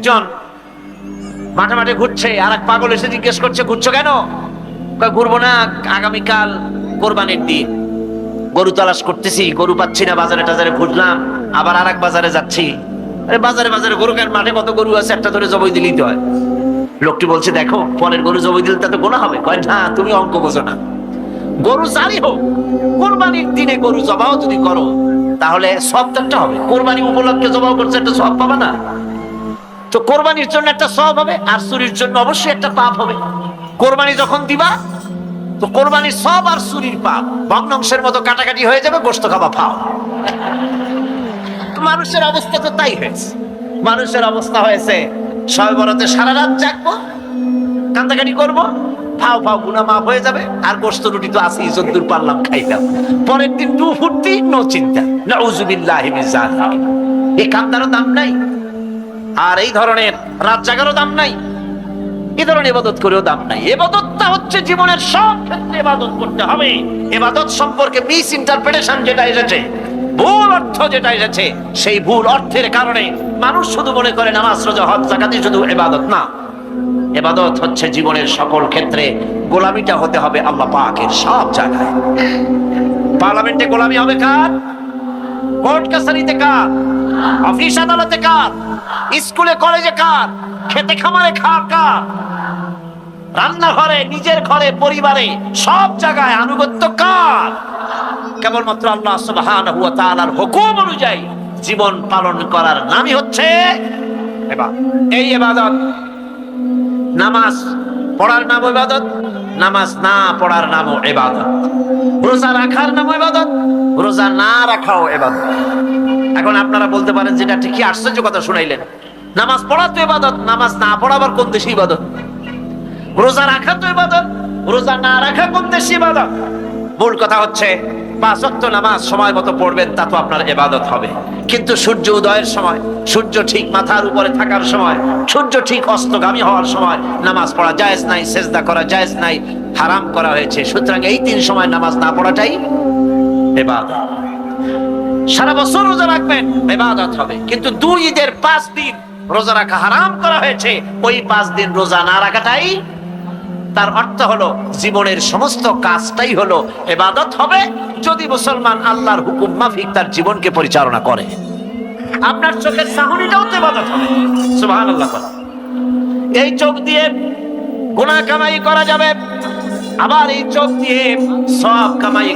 একজন মাঠে মাঠে ঘুরছে, আর এক পাগল এসে জিজ্ঞেস করছে, ঘুরছো কেন? ঘুরবো না, আগামীকাল কোরবানির দিন, গরু তালাশ করতেছি, গরু পাচ্ছি না, বাজারে টাজারে ঘুরলাম, আবার আর এক বাজারে যাচ্ছি। আরে বাজারে বাজারে গরু কেন? মাঠে কত গরু আছে, একটা ধরে জবাই দিলেই তো হয়। লোকটি বলছে, দেখো পরের গরু জবাই দিলে তাতে গোনা হবে। কয় না, তুমি অঙ্ক বোঝো না। গরু যারই হোক, কোরবানির দিনে গরু জবাও যদি করো তাহলে সওয়াবটা একটা হবে। কোরবানি উপলক্ষে জবাও করছে, একটা সওয়াব পাবা না? তো কোরবানির জন্য একটা সওয়াব হবে, আর চুরির জন্য অবশ্যই একটা পাপ হবে। কোরবানি যখন দিবা তো কোরবানির সওয়াব আর চুরির পাপ ভগ্নাংশের মতো কাটাকাটি হয়ে যাবে, গোশত খাবা ফাও। মানুষের অবস্থা তো তাই হয়েছে। মানুষের অবস্থা হয়েছে শবে বরাতে সারা রাত জাগবো, কান্দাকাটি করবো, ফাও ফাও গুনাহ মাফ হয়ে যাবে, আর গোশত রুটি তো আছেই, যদ্দূর পারলাম খাইলাম। পরের দিন টু ফুর্তি, নো চিন্তা। নাউযুবিল্লাহি মিন যালিক। এই কান্দারও দাম নাই, আর এই ধরনের রাত জাগারও দাম নাই, এই ধরনের ইবাদত করেও দাম নাই। ইবাদতটা হচ্ছে জীবনের সব ক্ষেত্রে ইবাদত করতে হবে। ইবাদত সম্পর্কে মিস ইন্টারপ্রিটেশন যেটা এসেছে, ভুল অর্থ যেটা এসেছে, সেই ভুল অর্থের কারণে মানুষ শুধু মনে করে নামাজ রোজা হজ যাকাতই শুধু ইবাদত না। ইবাদত হচ্ছে জীবনের সকল ক্ষেত্রে গোলামিটা হতে হবে আল্লাহ পাকের সব জায়গায়। পার্লামেন্টে গোলামি হবে কার? কোর্ট কাছারিতে কার? অফিস আদালতে কার? স্কুলে কলেজে কার? খেতে খামারে কার? রান্নাঘরে, নিজের ঘরে, পরিবারে, সব জায়গায় আনুগত্য কার? কেবলমাত্র আল্লাহ সুবহানাহু ওয়া তাআলার হুকুম অনুযায়ী জীবন পালন করার নামই হচ্ছে ইবাদত। এই ইবাদত, নামাজ পড়ার নাম ইবাদত, নামাজ না পড়ার নামও ইবাদত। রোজা রাখার নাম ইবাদত, রোজা না রাখাও ইবাদত। এখন আপনারা বলতে পারেন, যেটা ঠিকই আশ্চর্য কথা শুনাইলেন, নামাজ পড়া তো ইবাদত, নামাজ না পড়া আবার কোন দেশে ইবাদত? রোজা রাখা তো ইবাদত, রোজা না রাখা কোন দেশে ইবাদত? মূল কথা হচ্ছে 5 ওয়াক্ত নামাজ সময় মতো পড়বেন, তা তো আপনার ইবাদত হবে। কিন্তু সূর্য উদয়ের সময়, সূর্য ঠিক মাথার উপরে থাকার সময়, সূর্য ঠিক অস্তগামী হওয়ার সময় নামাজ পড়া জায়েজ নাই, সেজদা করা জায়েজ নাই, হারাম করা হয়েছে। সুতরাং এই 3 সময় নামাজ না পড়াটাই ইবাদত। সারা বছর রোজা রাখবেন, ইবাদত হবে। কিন্তু 2 ঈদের 5 দিন রোজা রাখা হারাম করা হয়েছে, ওই 5 দিন রোজা না রাখাটাই, তার অর্থ হলো জীবনের সমস্ত কাজটাই হলো ইবাদত হবে, যদি মুসলমান আল্লাহর হুকুম মাফিক তার জীবনকে পরিচালনা করে। আপনার চোখের চাহনিটাও তো ইবাদত হবে। সুবহানাল্লাহ। এই চোখ দিয়ে গুনাহ কামাই করা যাবে, আবার এই চোখ দিয়ে সওয়াব কামাই